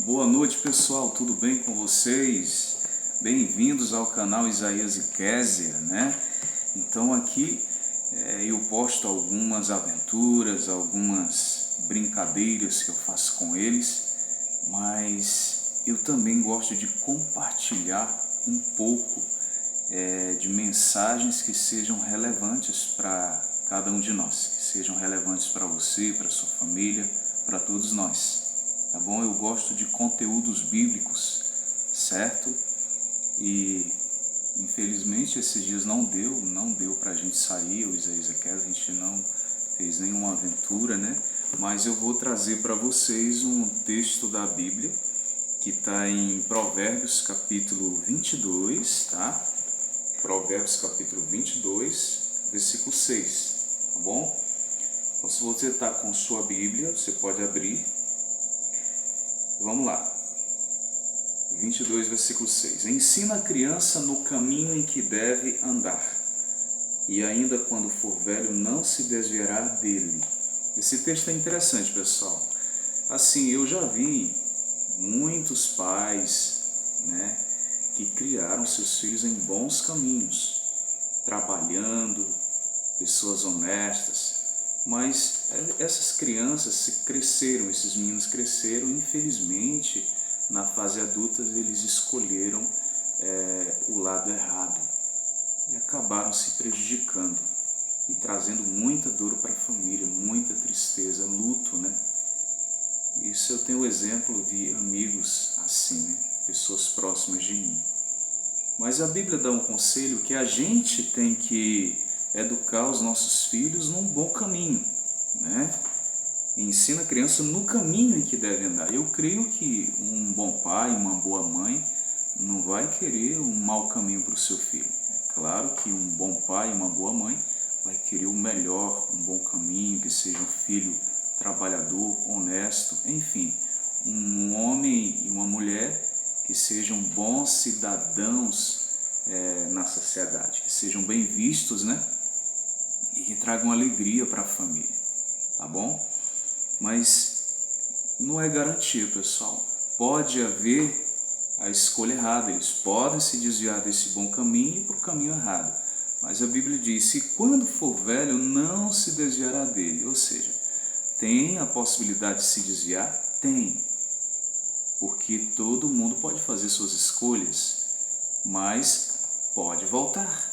Boa noite, pessoal, tudo bem com vocês? Bem-vindos ao canal Isaías e Kézia, né? Então aqui eu posto algumas aventuras, algumas brincadeiras que eu faço com eles, mas eu também gosto de compartilhar um pouco de mensagens que sejam relevantes para cada um de nós, que sejam relevantes para você, para sua família, para todos nós. Tá bom? Eu gosto de conteúdos bíblicos, certo? E infelizmente esses dias não deu pra gente sair, o Isaías aqui, a gente não fez nenhuma aventura, né? Mas eu vou trazer para vocês um texto da Bíblia que está em Provérbios capítulo 22, tá? Provérbios capítulo 22, versículo 6, tá bom? Então se você está com sua Bíblia, você pode abrir. Vamos lá, 22, versículo 6. Ensina a criança no caminho em que deve andar, e ainda quando for velho não se desviará dele. Esse texto é interessante, pessoal. Assim, eu já vi muitos pais, né, que criaram seus filhos em bons caminhos, trabalhando, pessoas honestas, mas essas crianças cresceram, esses meninos cresceram, infelizmente, na fase adulta eles escolheram o lado errado e acabaram se prejudicando e trazendo muita dor para a família, muita tristeza, luto, né? Isso eu tenho o exemplo de amigos assim, né? Pessoas próximas de mim. Mas a Bíblia dá um conselho que a gente tem que educar os nossos filhos num bom caminho, né? Ensina a criança no caminho em que deve andar. Eu creio que um bom pai, uma boa mãe, não vai querer um mau caminho para o seu filho. É claro que um bom pai e uma boa mãe vai querer o melhor, um bom caminho, que seja um filho trabalhador, honesto, enfim, um homem e uma mulher que sejam bons cidadãos na sociedade, que sejam bem vistos, né? E que tragam alegria para a família, tá bom? Mas não é garantia, pessoal. Pode haver a escolha errada, eles podem se desviar desse bom caminho e para o caminho errado. Mas a Bíblia diz, se quando for velho, não se desviará dele. Ou seja, tem a possibilidade de se desviar? Tem. Porque todo mundo pode fazer suas escolhas, mas pode voltar,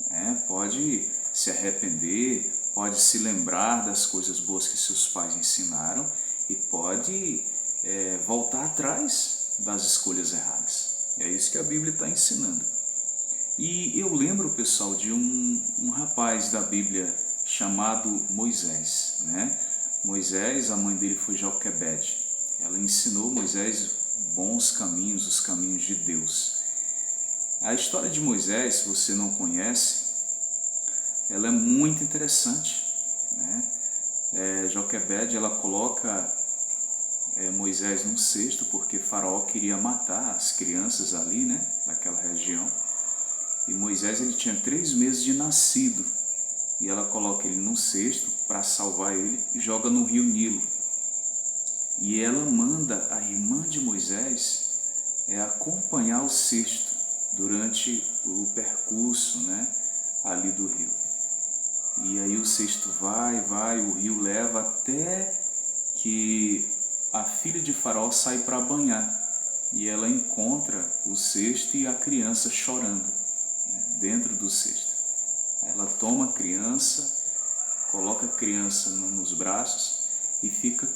né? Pode se arrepender, pode se lembrar das coisas boas que seus pais ensinaram e pode voltar atrás das escolhas erradas. É isso que a Bíblia está ensinando. E eu lembro, pessoal, de um rapaz da Bíblia chamado Moisés, né? Moisés, a mãe dele foi Joquebede. Ela ensinou Moisés bons caminhos, os caminhos de Deus. A história de Moisés, se você não conhece, ela é muito interessante, né? Joquebede, ela coloca Moisés num cesto porque Faraó queria matar as crianças ali, né, daquela região. E Moisés, ele tinha 3 meses de nascido, e ela coloca ele num cesto para salvar ele e joga no rio Nilo. E ela manda a irmã de Moisés acompanhar o cesto durante o percurso, né, ali do rio. E aí o cesto vai, o rio leva até que a filha de Faraó sai para banhar. E ela encontra o cesto e a criança chorando, né, dentro do cesto. Ela toma a criança, coloca a criança nos braços e fica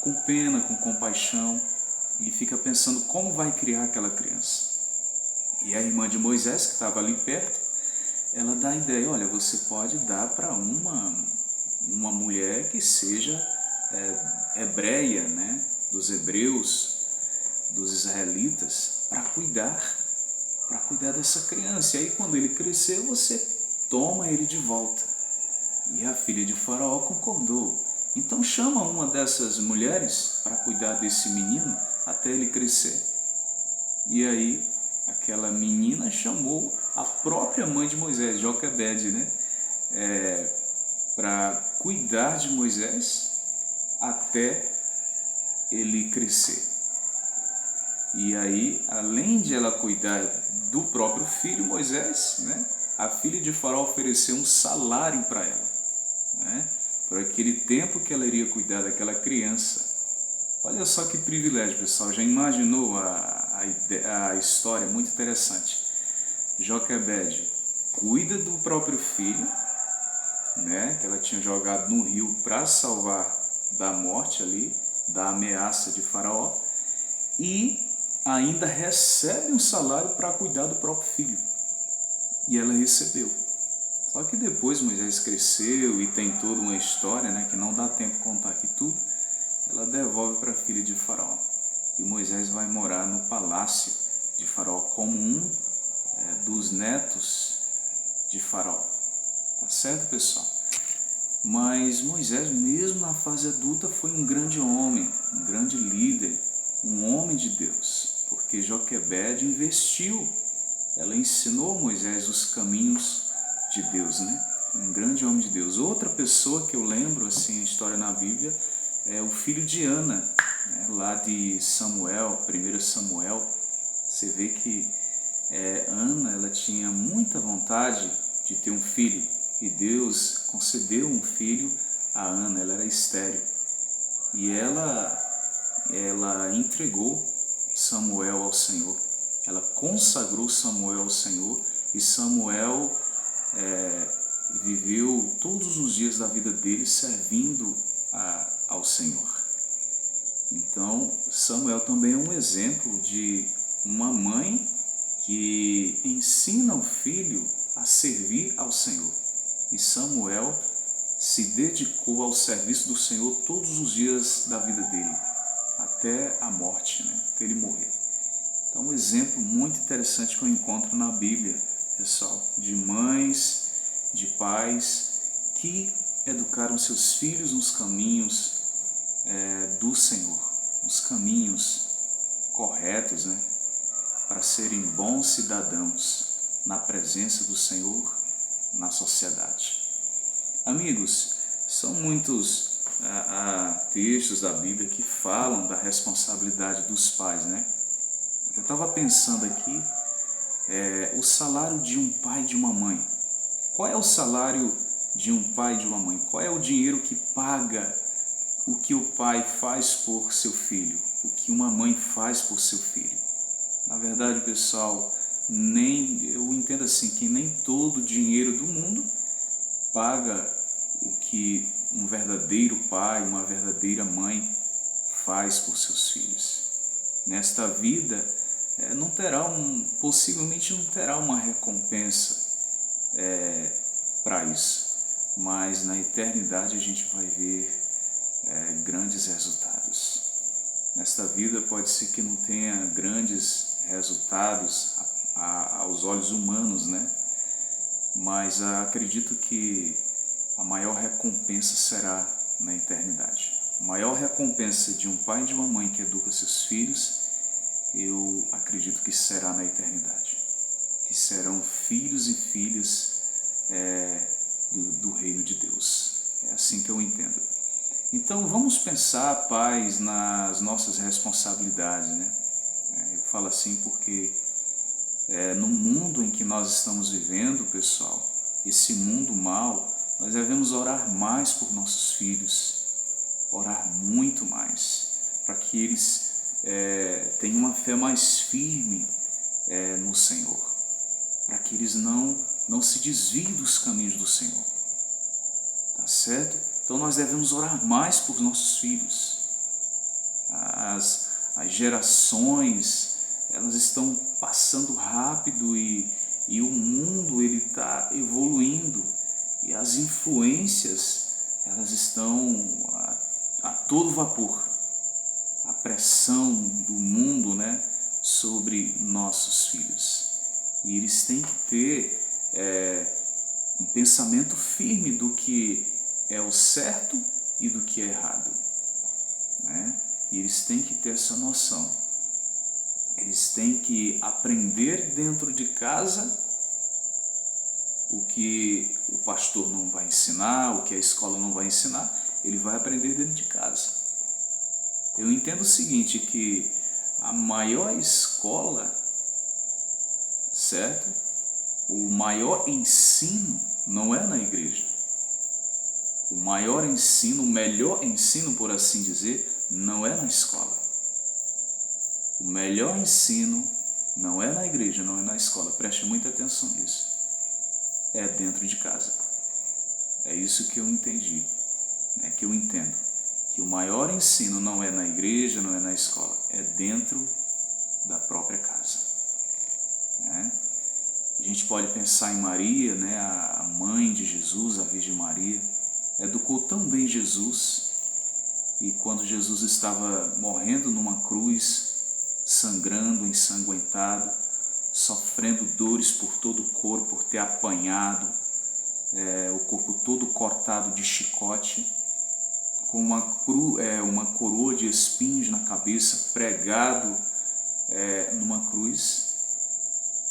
com pena, com compaixão, e fica pensando como vai criar aquela criança. E a irmã de Moisés, que estava ali perto, ela dá a ideia, olha, você pode dar para uma mulher que seja hebreia, né, dos hebreus, dos israelitas, para cuidar dessa criança. E aí quando ele crescer, você toma ele de volta. E a filha de Faraó concordou. Então chama uma dessas mulheres para cuidar desse menino até ele crescer. E aí aquela menina chamou a própria mãe de Moisés, Joquebede, né, para cuidar de Moisés até ele crescer. E aí, além de ela cuidar do próprio filho, Moisés, né, a filha de Faraó ofereceu um salário para ela, né, por aquele tempo que ela iria cuidar daquela criança. Olha só que privilégio, pessoal. Já imaginou a história? Muito interessante. Joquebede cuida do próprio filho, né, que ela tinha jogado no rio para salvar da morte ali, da ameaça de Faraó, e ainda recebe um salário para cuidar do próprio filho. E ela recebeu. Só que depois Moisés cresceu e tem toda uma história, né, que não dá tempo de contar aqui tudo. Ela devolve para a filha de Faraó. E Moisés vai morar no palácio de Faraó como um dos netos de Faraó. Tá certo, pessoal? Mas Moisés, mesmo na fase adulta, foi um grande homem, um grande líder, um homem de Deus, porque Joquebede investiu, ela ensinou a Moisés os caminhos de Deus, né? Um grande homem de Deus. Outra pessoa que eu lembro, assim, a história na Bíblia, é o filho de Ana, né? Lá de Samuel, 1 Samuel, você vê que Ana, ela tinha muita vontade de ter um filho, e Deus concedeu um filho a Ana. Ela era estéril, e ela entregou Samuel ao Senhor, ela consagrou Samuel ao Senhor, e Samuel viveu todos os dias da vida dele servindo ao Senhor. Então Samuel também é um exemplo de uma mãe que ensina o filho a servir ao Senhor. E Samuel se dedicou ao serviço do Senhor todos os dias da vida dele, até a morte, né? Até ele morrer. Então, um exemplo muito interessante que eu encontro na Bíblia, pessoal, de mães, de pais que educaram seus filhos nos caminhos do Senhor, nos caminhos corretos, né? Para serem bons cidadãos na presença do Senhor, na sociedade. Amigos, são muitos textos da Bíblia que falam da responsabilidade dos pais, né? Eu estava pensando aqui, o salário de um pai e de uma mãe. Qual é o salário de um pai e de uma mãe? Qual é o dinheiro que paga o que o pai faz por seu filho, o que uma mãe faz por seu filho? Na verdade, pessoal, eu entendo assim, que nem todo o dinheiro do mundo paga o que um verdadeiro pai, uma verdadeira mãe faz por seus filhos. Nesta vida, possivelmente não terá uma recompensa para isso, mas na eternidade a gente vai ver grandes resultados. Nesta vida pode ser que não tenha grandes resultados aos olhos humanos, né? Mas acredito que a maior recompensa será na eternidade. A maior recompensa de um pai e de uma mãe que educa seus filhos, eu acredito que será na eternidade. Que serão filhos e filhas do reino de Deus. É assim que eu entendo. Então vamos pensar, pais, nas nossas responsabilidades, né? Eu falo assim porque no mundo em que nós estamos vivendo, pessoal, esse mundo mau, nós devemos orar mais por nossos filhos, orar muito mais, para que eles tenham uma fé mais firme no Senhor, para que eles não se desviem dos caminhos do Senhor, tá certo? Então nós devemos orar mais por nossos filhos. As gerações, elas estão passando rápido e o mundo ele está evoluindo, e as influências elas estão a todo vapor. A pressão do mundo, né, sobre nossos filhos, e eles têm que ter um pensamento firme do que é o certo e do que é errado, né? E eles têm que ter essa noção. Eles têm que aprender dentro de casa o que o pastor não vai ensinar, o que a escola não vai ensinar, ele vai aprender dentro de casa. Eu entendo o seguinte, que a maior escola, certo? O maior ensino não é na igreja. O maior ensino, o melhor ensino, por assim dizer, não é na escola. O melhor ensino não é na igreja, não é na escola. Preste muita atenção nisso. É dentro de casa. É isso que eu entendi, né? Que eu entendo. Que o maior ensino não é na igreja, não é na escola. É dentro da própria casa, né? A gente pode pensar em Maria, né? A mãe de Jesus, a Virgem Maria, educou tão bem Jesus, e quando Jesus estava morrendo numa cruz, sangrando, ensanguentado, sofrendo dores por todo o corpo, por ter apanhado, o corpo todo cortado de chicote, com uma coroa de espinhos na cabeça, pregado numa cruz.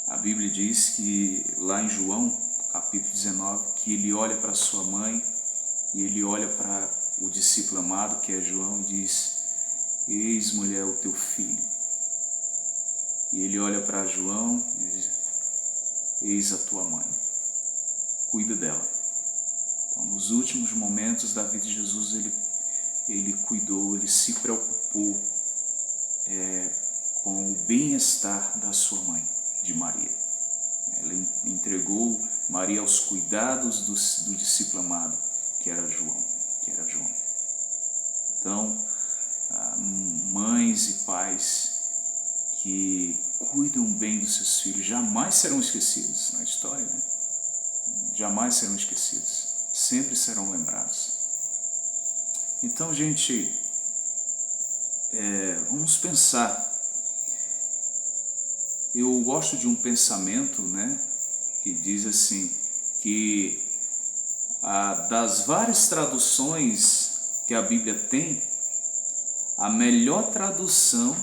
A Bíblia diz que lá em João, capítulo 19, que ele olha para sua mãe e ele olha para o discípulo amado, que é João, e diz: eis, mulher, o teu filho. E ele olha para João e diz: eis a tua mãe, cuida dela. Então, nos últimos momentos da vida de Jesus, ele cuidou, ele se preocupou com o bem-estar da sua mãe, de Maria. Ele entregou Maria aos cuidados do discípulo amado, que era João. Então, mães e pais que cuidam bem dos seus filhos jamais serão esquecidos na história, né? Jamais serão esquecidos, sempre serão lembrados. Então, gente, vamos pensar. Eu gosto de um pensamento, né, que diz assim, que das várias traduções que a Bíblia tem, a melhor tradução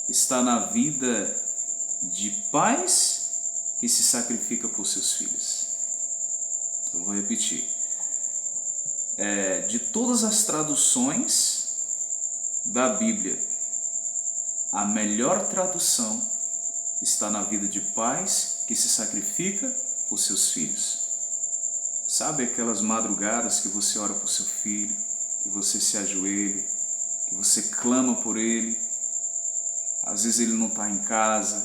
está na vida de pais que se sacrificam por seus filhos. Eu vou repetir. De todas as traduções da Bíblia, a melhor tradução está na vida de pais que se sacrificam por seus filhos. Sabe aquelas madrugadas que você ora por seu filho, que você se ajoelha, que você clama por ele? Às vezes ele não está em casa,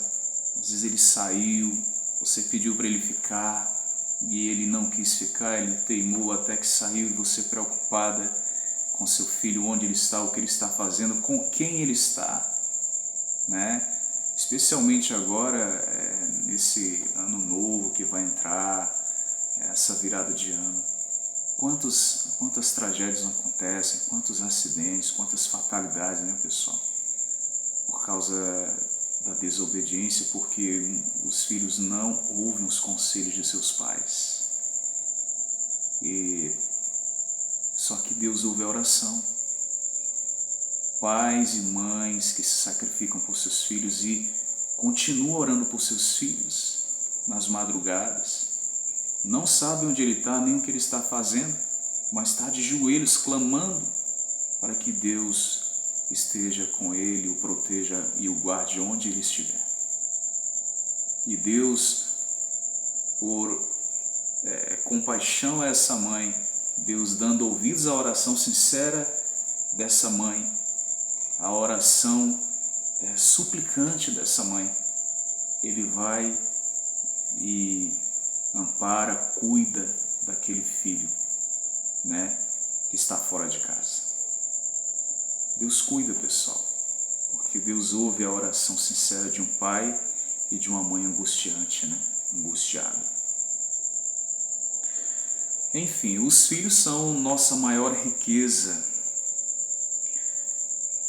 às vezes ele saiu, você pediu para ele ficar e ele não quis ficar, ele teimou até que saiu, e você preocupada com seu filho, onde ele está, o que ele está fazendo, com quem ele está, né? Especialmente agora, nesse ano novo que vai entrar, essa virada de ano. Quantas tragédias acontecem, quantos acidentes, quantas fatalidades, né, pessoal? Por causa da desobediência, porque os filhos não ouvem os conselhos de seus pais. Só que Deus ouve a oração. Pais e mães que se sacrificam por seus filhos e continuam orando por seus filhos nas madrugadas. Não sabem onde ele está, nem o que ele está fazendo, mas está de joelhos clamando para que Deus esteja com ele, o proteja e o guarde onde ele estiver. E Deus, por compaixão a essa mãe, Deus dando ouvidos à oração sincera dessa mãe, a oração suplicante dessa mãe, ele vai e ampara, cuida daquele filho, né, que está fora de casa. Deus cuida, pessoal, porque Deus ouve a oração sincera de um pai e de uma mãe angustiante, né, angustiada. Enfim, os filhos são nossa maior riqueza.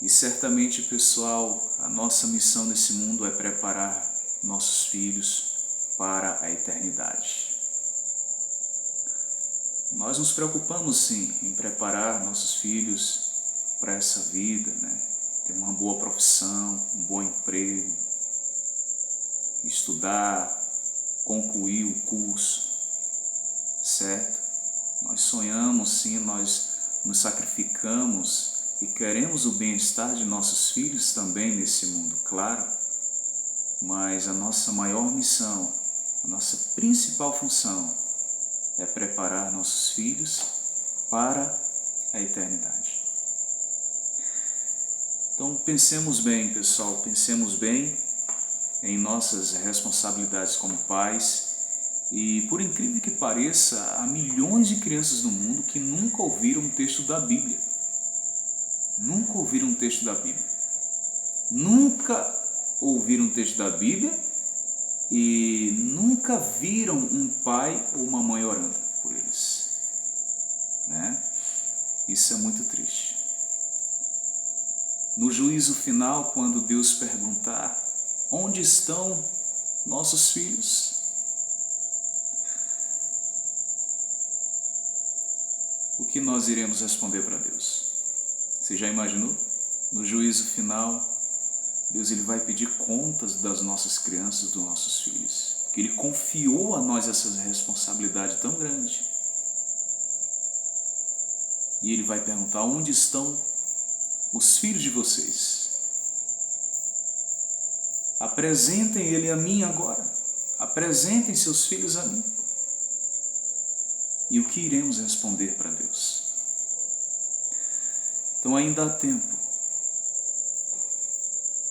E certamente, pessoal, a nossa missão nesse mundo é preparar nossos filhos para a eternidade. Nós nos preocupamos, sim, em preparar nossos filhos para essa vida, né? Ter uma boa profissão, um bom emprego, estudar, concluir o curso, certo? Nós sonhamos, sim, nós nos sacrificamos e queremos o bem-estar de nossos filhos também nesse mundo, claro, mas a nossa maior missão, a nossa principal função é preparar nossos filhos para a eternidade. Então pensemos bem, pessoal, pensemos bem em nossas responsabilidades como pais. E por incrível que pareça, há milhões de crianças no mundo que nunca ouviram um texto da Bíblia. Nunca ouviram um texto da Bíblia. Nunca ouviram um texto da Bíblia e nunca viram um pai ou uma mãe orando por eles. Né? Isso é muito triste. No juízo final, quando Deus perguntar: onde estão nossos filhos? O que nós iremos responder para Deus? Você já imaginou? No juízo final, Deus ele vai pedir contas das nossas crianças, dos nossos filhos, que Ele confiou a nós essa responsabilidade tão grande. E Ele vai perguntar: onde estão os filhos de vocês? Apresentem ele a mim agora. Apresentem seus filhos a mim. E o que iremos responder para Deus? Então ainda há tempo.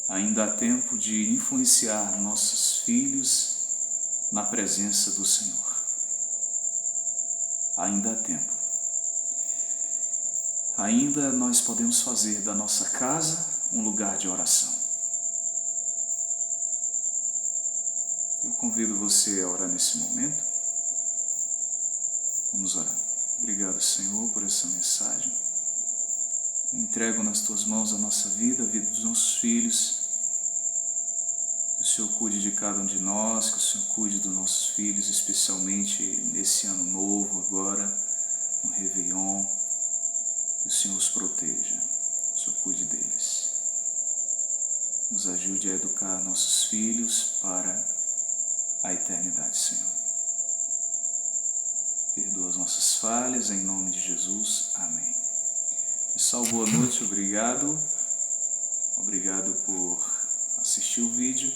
Ainda há tempo de influenciar nossos filhos na presença do Senhor. Ainda há tempo. Ainda nós podemos fazer da nossa casa um lugar de oração. Eu convido você a orar nesse momento. Vamos orar. Obrigado, Senhor, por essa mensagem. Eu entrego nas Tuas mãos a nossa vida, a vida dos nossos filhos. Que o Senhor cuide de cada um de nós, que o Senhor cuide dos nossos filhos, especialmente nesse ano novo agora, no Réveillon. Que o Senhor os proteja, que o Senhor cuide deles. Nos ajude a educar nossos filhos para a eternidade, Senhor. Perdoa as nossas falhas, em nome de Jesus. Amém. Pessoal, boa noite, obrigado. Obrigado por assistir o vídeo.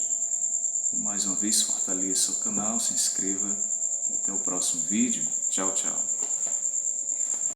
E mais uma vez, fortaleça o canal, se inscreva e até o próximo vídeo. Tchau, tchau.